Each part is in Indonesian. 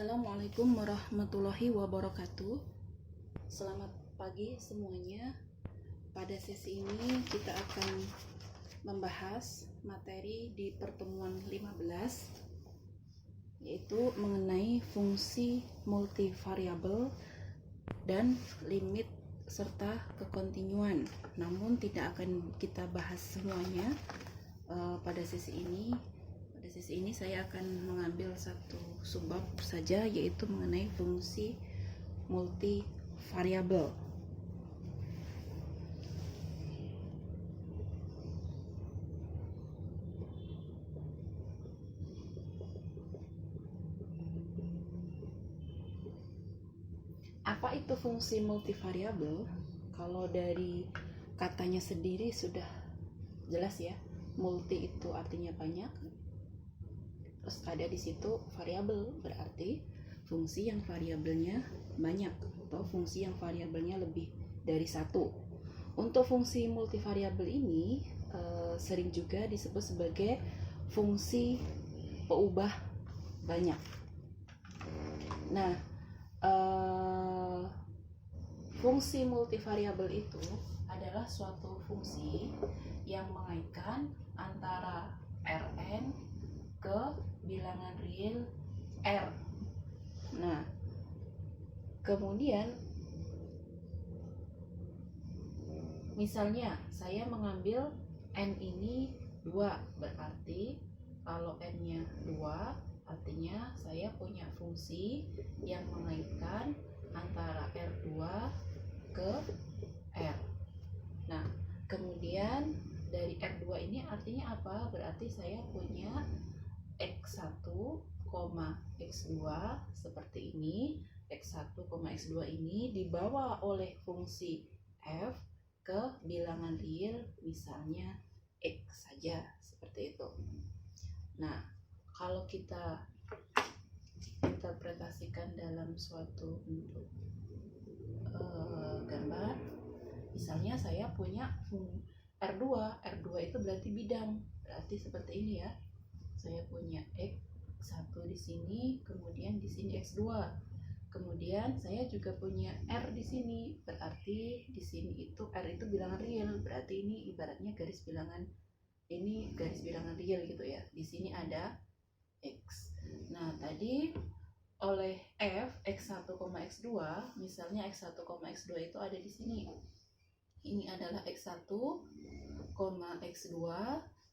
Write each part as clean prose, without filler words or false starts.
Assalamualaikum warahmatullahi wabarakatuh. Selamat pagi semuanya. Pada sesi ini kita akan membahas materi di pertemuan 15, yaitu mengenai fungsi multivariabel dan limit serta kekontinuan. Namun tidak akan kita bahas semuanya pada sesi ini. Pada sesi ini saya akan mengambil satu subbab saja, yaitu mengenai fungsi multivariabel. Apa itu fungsi multivariabel? Kalau dari katanya sendiri sudah jelas ya. Multi itu artinya banyak. Terus ada di situ variabel, berarti fungsi yang variabelnya banyak atau fungsi yang variabelnya lebih dari satu. Untuk fungsi multivariabel ini sering juga disebut sebagai fungsi peubah banyak. Nah, fungsi multivariabel itu adalah suatu fungsi yang mengaitkan antara Rn ke bilangan real R. Nah, kemudian misalnya saya mengambil N ini 2, berarti kalau N-nya 2 artinya saya punya fungsi yang mengaitkan antara R2 ke R. Nah, kemudian dari R2 ini artinya apa? Berarti saya punya X1, X2 seperti ini. X1, X2 ini dibawa oleh fungsi F ke bilangan real, misalnya X saja, seperti itu. Nah, kalau kita interpretasikan dalam suatu bentuk gambar, misalnya saya punya R2 itu berarti bidang, berarti seperti ini ya. Saya punya X1 di sini, kemudian di sini X2. Kemudian saya juga punya R di sini, berarti di sini itu R itu bilangan real, berarti ini ibaratnya garis bilangan real gitu ya. Di sini ada X. Nah, tadi oleh F X1, X2, misalnya X1, X2 itu ada di sini. Ini adalah X1, X2.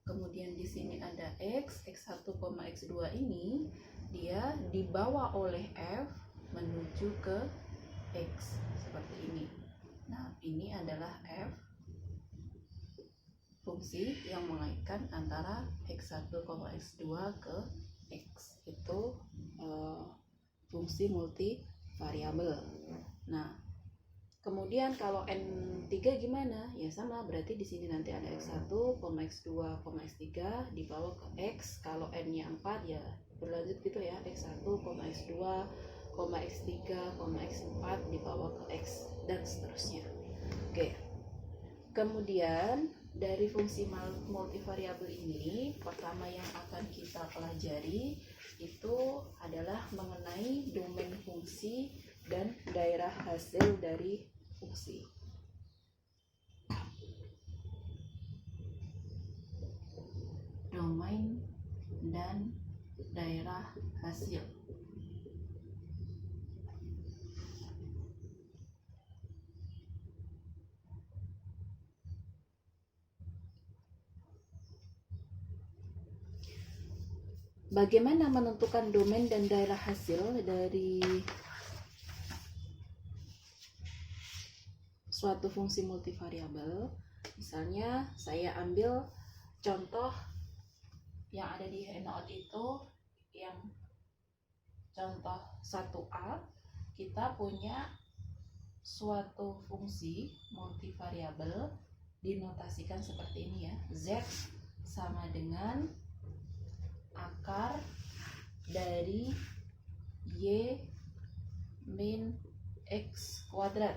Kemudian di sini ada X1, X2 ini dia dibawa oleh F menuju ke X seperti ini. Nah, ini adalah F, fungsi yang mengaitkan antara X1, X2 ke X. Itu fungsi multivariabel. Nah, kemudian kalau N3 gimana? Ya sama, berarti di sini nanti ada X1, X2, X3 dibawa ke X. Kalau N-nya 4 ya berlanjut gitu ya. X1, X2, X3, X4 dibawa ke X dan seterusnya. Oke. Kemudian dari fungsi multivariabel ini, pertama yang akan kita pelajari itu adalah mengenai domain fungsi dan daerah hasil dari fungsi. Domain dan daerah hasil. Bagaimana menentukan domain dan daerah hasil dari suatu fungsi multivariabel? Misalnya saya ambil contoh yang ada di handout itu, yang contoh 1A, kita punya suatu fungsi multivariabel dinotasikan seperti ini ya. Z sama dengan akar dari Y min X kuadrat.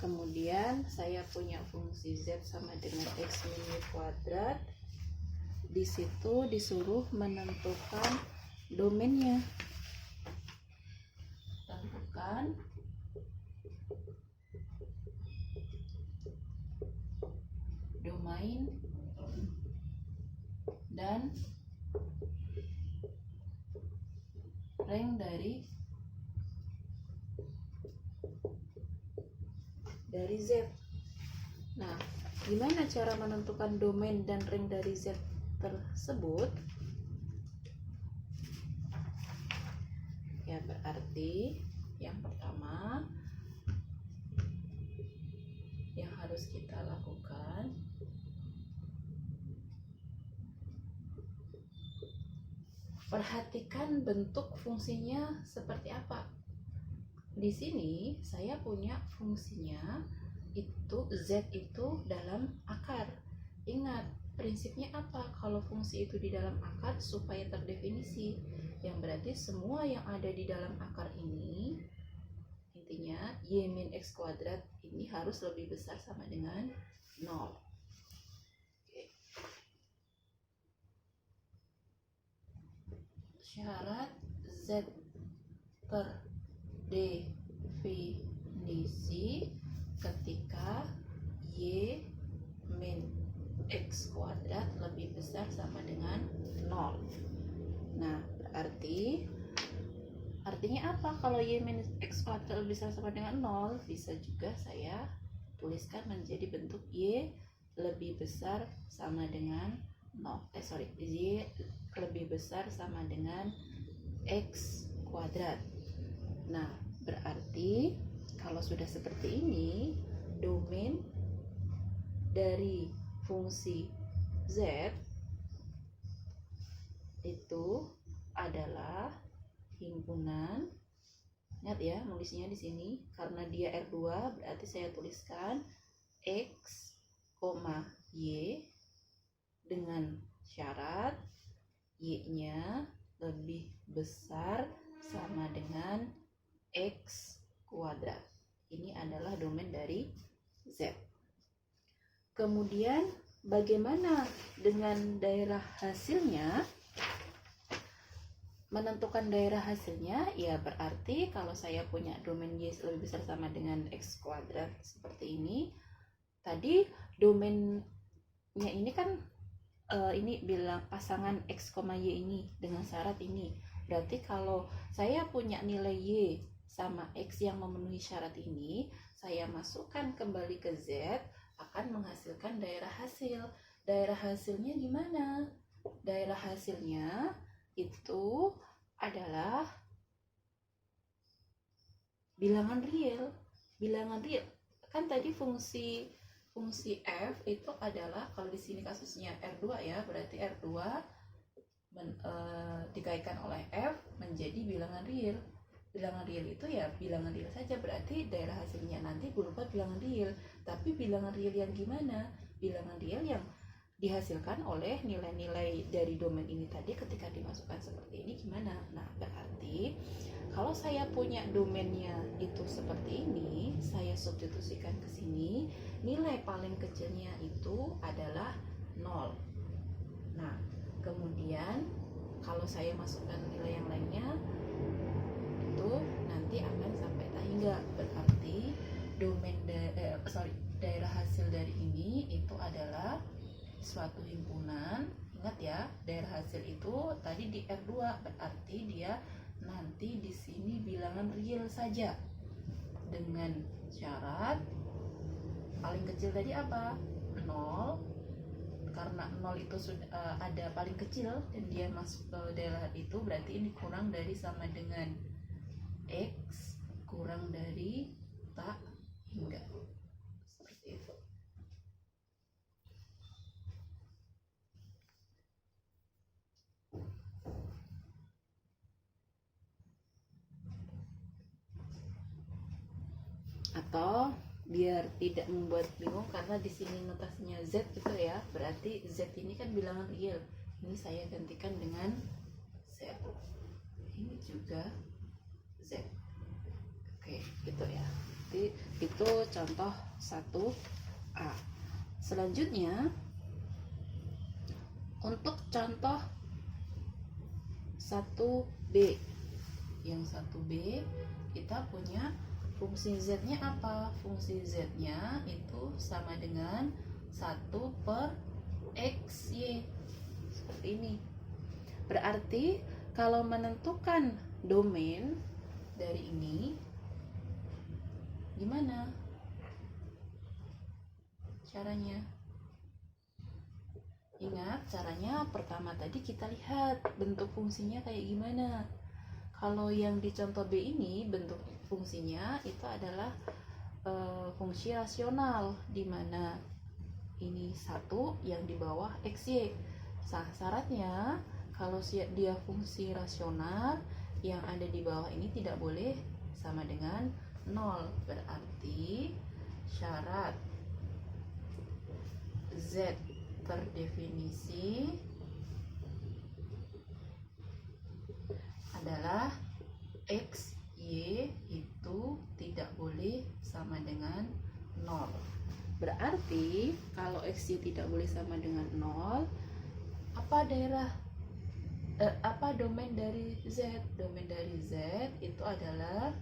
Kemudian saya punya fungsi Z sama dengan X min Y kuadrat. Di situ disuruh menentukan domainnya. menentukan domain dan rank dari Z. Nah, gimana cara menentukan domain dan rank dari Z tersebut? Ya, berarti yang pertama yang harus kita lakukan perhatikan bentuk fungsinya seperti apa. Di sini saya punya fungsinya itu Z itu dalam akar. Ingat, prinsipnya apa? Kalau fungsi itu di dalam akar supaya terdefinisi, yang berarti semua yang ada di dalam akar ini, intinya y min x kuadrat ini harus lebih besar sama dengan 0. Oke. Syarat Z terdefinisi ketika y min x kuadrat lebih besar sama dengan 0. Nah, artinya apa? Kalau y min x kuadrat lebih besar sama dengan 0, bisa juga saya tuliskan menjadi bentuk y lebih besar sama dengan 0. Y lebih besar sama dengan x kuadrat. Nah, berarti kalau sudah seperti ini, domain dari fungsi Z itu adalah himpunan. Ingat ya, nulisnya di sini karena dia R2, berarti saya tuliskan X, Y dengan syarat Y-nya lebih besar sama dengan X kuadrat. Ini adalah domain dari Z. Kemudian bagaimana dengan daerah hasilnya? Menentukan daerah hasilnya, ya berarti kalau saya punya domain Y lebih besar sama dengan X kuadrat seperti ini, tadi domainnya ini kan ini bilang pasangan X, Y ini dengan syarat ini. Berarti kalau saya punya nilai Y sama X yang memenuhi syarat ini, saya masukkan kembali ke Z, akan menghasilkan daerah hasil. Daerah hasilnya gimana? Daerah hasilnya itu adalah bilangan real. Bilangan real kan tadi fungsi F itu adalah, kalau di sini kasusnya R2 ya, berarti R2 dikaitkan oleh F menjadi bilangan real. Bilangan real itu ya bilangan real saja, berarti daerah hasilnya nanti berupa bilangan real. Tapi bilangan real yang gimana? Bilangan real yang dihasilkan oleh nilai-nilai dari domain ini tadi ketika dimasukkan seperti ini gimana? Nah, berarti kalau saya punya domainnya itu seperti ini, saya substitusikan ke sini, nilai paling kecilnya itu adalah 0. Nah, kemudian kalau saya masukkan nilai yang lainnya itu nanti akan sampai hingga, berarti domain daerah hasil dari ini itu adalah suatu himpunan. Ingat ya, daerah hasil itu tadi di R2, berarti dia nanti di sini bilangan real saja dengan syarat paling kecil tadi apa? 0. Karena 0 itu sudah ada paling kecil dan dia masuk ke daerah itu, berarti ini kurang dari sama dengan X kurang dari tak hingga, seperti itu. Atau biar tidak membuat bingung, karena di sini notasinya Z gitu ya, berarti Z ini kan bilangan real, ini saya gantikan dengan Z, ini juga Z. Oke, gitu ya. Jadi itu contoh 1A. Selanjutnya untuk contoh 1B. yang satu B, kita punya fungsi Z-nya apa? Fungsi Z-nya itu sama dengan 1/XY. Seperti ini. Berarti kalau menentukan domain dari ini, gimana caranya? Ingat, caranya pertama tadi kita lihat bentuk fungsinya kayak gimana. Kalau yang di contoh B ini bentuk fungsinya itu adalah fungsi rasional, di mana ini 1 yang di bawah XY. Syaratnya kalau dia fungsi rasional, yang ada di bawah ini tidak boleh sama dengan 0. Berarti syarat Z terdefinisi adalah X, Y itu tidak boleh sama dengan 0. Berarti kalau X, Y tidak boleh sama dengan 0, apa domain dari Z? Domain dari Z itu adalah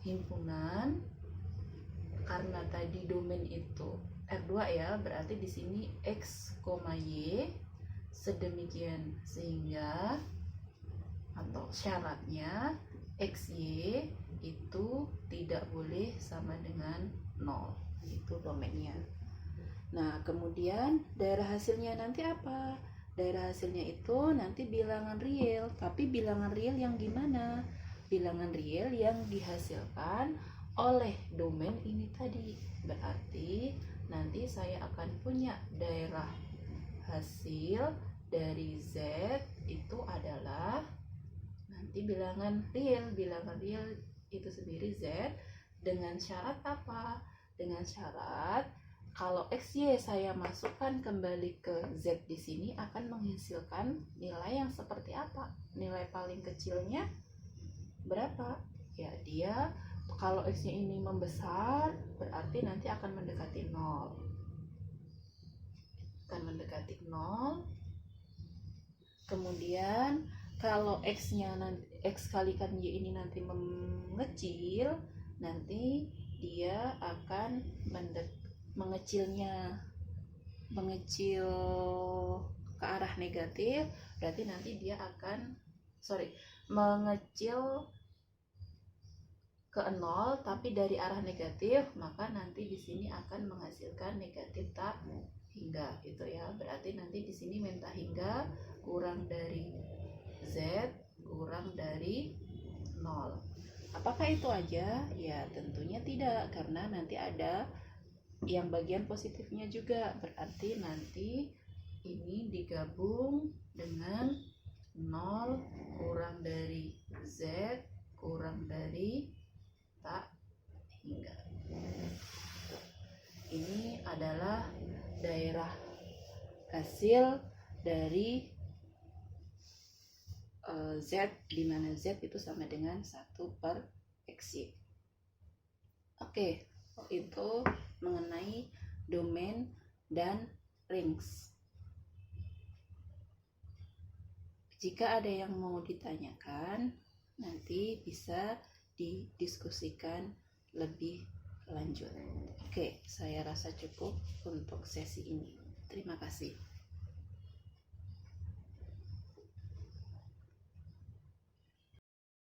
himpunan, karena tadi domain itu R2 ya, berarti di sini X, Y sedemikian sehingga atau syaratnya XY itu tidak boleh sama dengan 0. Itu domainnya. Nah, kemudian daerah hasilnya nanti apa? Daerah hasilnya itu nanti bilangan real. Tapi bilangan real yang gimana? Bilangan real yang dihasilkan oleh domain ini tadi. Berarti nanti saya akan punya daerah hasil dari Z itu adalah nanti bilangan real itu sendiri Z, dengan syarat apa? Dengan syarat kalau XY saya masukkan kembali ke Z di sini akan menghasilkan nilai yang seperti apa? Nilai paling kecilnya berapa? Ya, dia kalau X-nya ini membesar berarti nanti akan mendekati 0. Kemudian kalau X-nya X kalikan Y ini nanti mengecil, nanti dia akan mengecil ke arah negatif, berarti nanti dia akan mengecil ke 0 tapi dari arah negatif, maka nanti di sini akan menghasilkan negatif tak hingga gitu ya. Berarti nanti di sini min tak hingga kurang dari Z kurang dari 0. Apakah itu aja? Ya, tentunya tidak, karena nanti ada yang bagian positifnya juga. Berarti nanti ini digabung dengan 0 kurang dari Z kurang dari tak hingga. Ini adalah daerah hasil dari Z, di mana Z itu sama dengan 1/XY. Oke, itu mengenai domain dan rings. Jika ada yang mau ditanyakan, nanti bisa didiskusikan lebih lanjut. Oke, saya rasa cukup untuk sesi ini. Terima kasih.